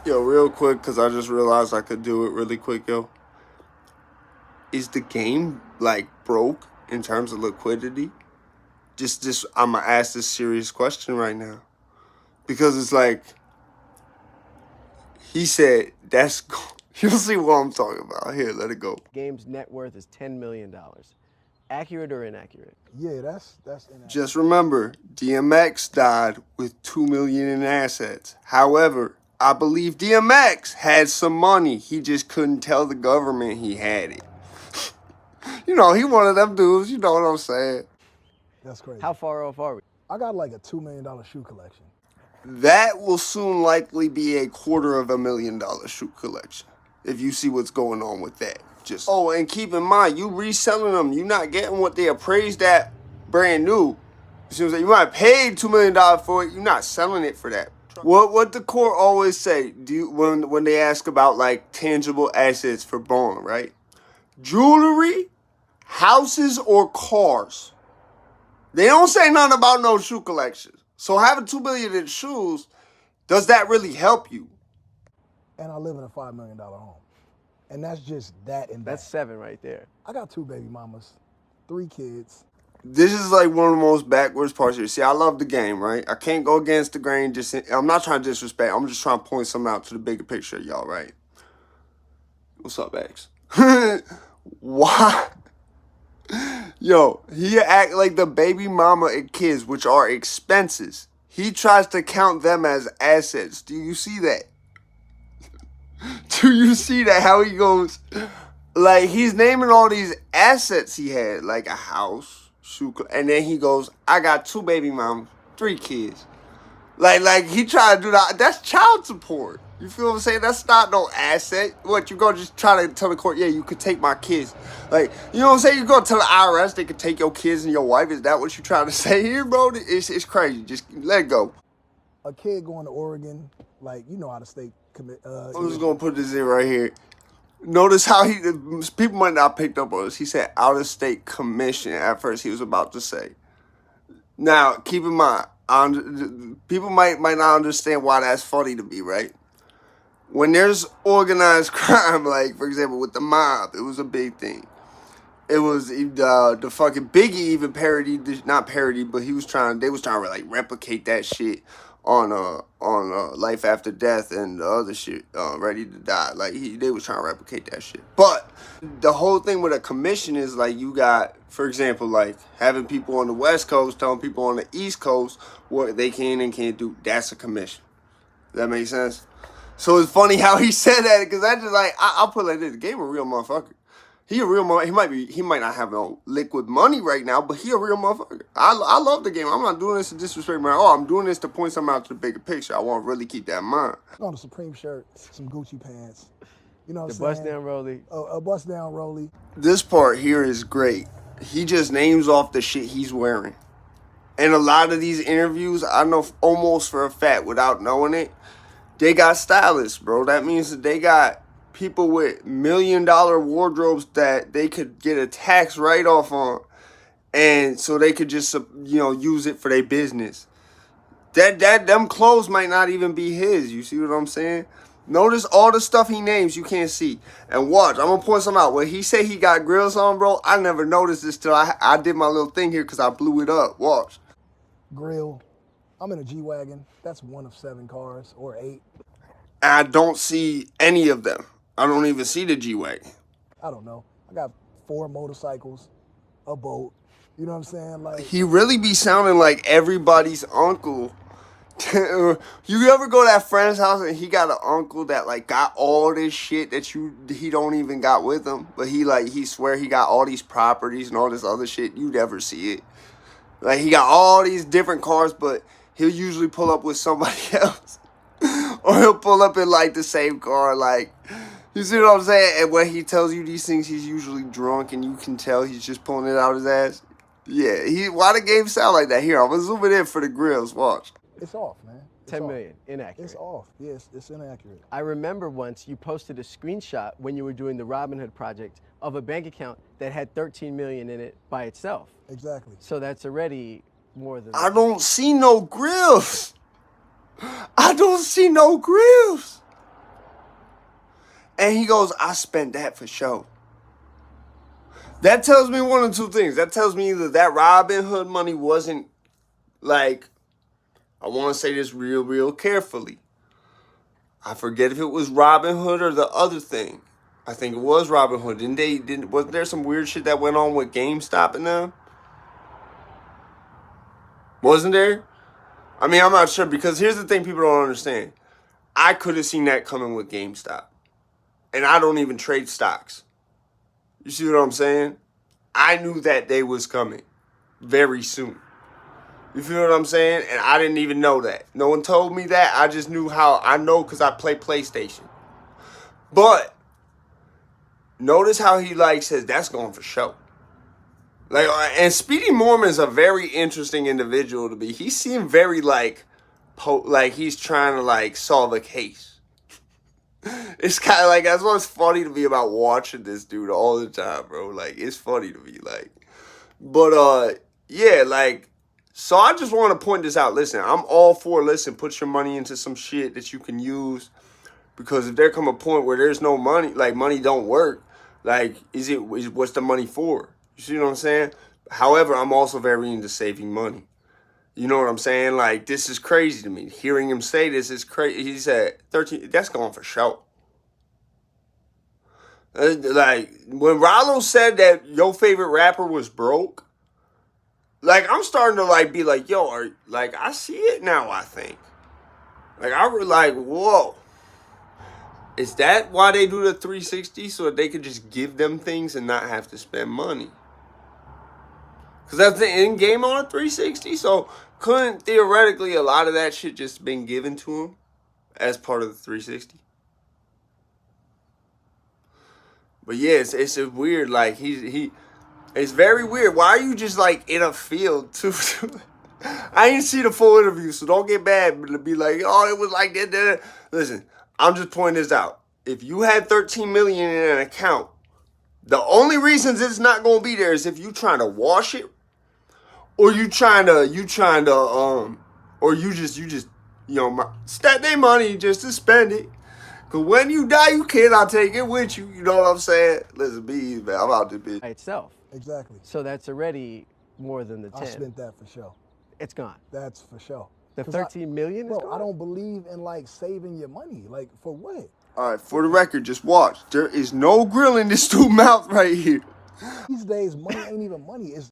Yo, real quick, because I just realized I could do it really quick, yo. Is the game, like, broke in terms of liquidity? I'm going to ask this serious question right now. Because it's like, he said, you'll see what I'm talking about. Here, let it go. Game's net worth is $10 million. Accurate or inaccurate? Yeah, that's inaccurate. Just remember, DMX died with $2 million in assets. However, I believe DMX had some money. He just couldn't tell the government he had it. You know, he one of them dudes. You know what I'm saying? That's crazy. How far off are we? I got like a $2 million shoe collection. That will soon likely be a $250,000 shoe collection. If you see what's going on with that. And keep in mind, you reselling them, you're not getting what they appraised at brand new. You might have paid $2 million for it, you're not selling it for that. What the court always say, when they ask about like tangible assets for bond, right? Jewelry, houses, or cars. They don't say nothing about no shoe collections. So having $2 million in shoes, does that really help you? And I live in a $5 million home. And that's just that and That's that. 7 right there. I got 2 baby mamas, 3 kids. This is like one of the most backwards parts here. See, I love the game, right? I can't go against the grain. I'm not trying to disrespect. I'm just trying to point something out to the bigger picture, y'all, right? What's up, X? Why? Yo, he act like the baby mama and kids, which are expenses. He tries to count them as assets. Do you see that? Do you see that? How he goes, like, he's naming all these assets he had, like a house, and then he goes, I got 2 baby mamas, 3 kids. Like he tried to do that. That's child support. You feel what I'm saying? That's not no asset. What, you gonna just try to tell the court, yeah, you could take my kids. Like, you know what I'm saying? You gonna tell the IRS they could take your kids and your wife. Is that what you trying to say here, bro? It's crazy. Just let it go. A kid going to Oregon, like, you know how the state commit. I'm just gonna put this in right here. Notice how people might not picked up on this. He said out of state commission at first. He was about to say. Now keep in mind, people might not understand why that's funny to me, right? When there's organized crime, like for example with the mob, it was a big thing. It was the fucking Biggie even parodied, not parody, but they was trying to like replicate that shit on Life After Death and the other shit, Ready to Die. Like they was trying to replicate that shit. But the whole thing with a commission is like you got, for example, like having people on the West Coast telling people on the East Coast what they can and can't do. That's a commission. Does that make sense? So it's funny how he said that because I just like I'll put it like this: the game a real motherfucker. He a real motherfucker. He might not have no liquid money right now, but he a real motherfucker. I love the game. I'm not doing this to disrespect my. Oh, I'm doing this to point something out to the bigger picture. I want to really keep that in mind. On a Supreme shirt, some Gucci pants. You know what I'm The saying? bust down rollie. A bust down rollie. This part here is great. He just names off the shit he's wearing. And a lot of these interviews, I know almost for a fact, without knowing it, they got stylists, bro. That means that they got people with $1 million wardrobes that they could get a tax write-off on. And so they could just, use it for their business. Them clothes might not even be his. You see what I'm saying? Notice all the stuff he names you can't see. And watch, I'm going to point some out. When he say he got grills on, bro, I never noticed this till I did my little thing here because I blew it up. Watch. Grill. I'm in a G-Wagon. That's one of 7 cars or 8. I don't see any of them. I don't even see the G-Wagon. I don't know. I got 4 motorcycles, a boat. You know what I'm saying? Like, He really be sounding like everybody's uncle. You ever go to that friend's house and he got an uncle that like got all this shit that he don't even got with him, but he swear he got all these properties and all this other shit. You never see it. Like he got all these different cars, but he'll usually pull up with somebody else, or he'll pull up in like the same car. Like, you see what I'm saying? And when he tells you these things, he's usually drunk, and you can tell he's just pulling it out his ass. Yeah, why the game sound like that? Here, I'm gonna zoom it in for the grills. Watch. it's off, man. It's 10 off. million, inaccurate. It's off. Yes, it's inaccurate. I remember once you posted a screenshot when you were doing the Robin Hood project of a bank account that had 13 million in it by itself. Exactly. So that's already more than. I don't see no grills. I don't see no grills. And he goes, I spent that for show. That tells me one of two things. That tells me either that Robin Hood money wasn't like, I want to say this real carefully. I forget if it was Robin Hood or the other thing. I think it was Robin Hood. Wasn't there some weird shit that went on with GameStop and them? Wasn't there? I mean, I'm not sure, because here's the thing people don't understand. I could have seen that coming with GameStop. And I don't even trade stocks. You see what I'm saying? I knew that day was coming very soon. You feel what I'm saying? And I didn't even know that. No one told me that. I just knew how. I know because I play PlayStation. But notice how he like says that's going for show. Like, and Speedy Mormon's a very interesting individual to be. He seemed very like he's trying to like solve a case. It's kind of like, that's what's funny to me about watching this dude all the time, bro. Like, it's funny to me, like. But yeah, like, so I just want to point this out. Listen, I'm all for, listen, put your money into some shit that you can use, because if there come a point where there's no money, like money don't work, like, what's the money for? You see what I'm saying? However, I'm also very into saving money. You know what I'm saying? Like, this is crazy to me. Hearing him say this is crazy. He said 13, that's going for show. Like, when Rollo said that your favorite rapper was broke, like, I'm starting to, like, be like, yo, like, I see it now, I think. Like, I was like, whoa. Is that why they do the 360? So that they could just give them things and not have to spend money? Because that's the end game on a 360. So couldn't theoretically a lot of that shit just been given to him as part of the 360? But yeah, it's a weird, like, it's very weird. Why are you just like in a field too? I didn't see the full interview, so don't get mad and be like, oh, it was like that. Listen, I'm just pointing this out. If you had 13 million in an account, the only reasons it's not gonna be there is if you trying to wash it, or you just stack their money just to spend it. Cause when you die, you cannot take it with you. You know what I'm saying? Listen, be easy, man. I'm out this bitch. By itself. Exactly. So that's already more than the 10. I spent that for sure. It's gone. That's for sure. The 13 million is Bro, gone? I don't believe in like saving your money. Like, for what? All right, for the record, just watch. There is no grill in this dude's mouth right here. These days, money ain't even money. It's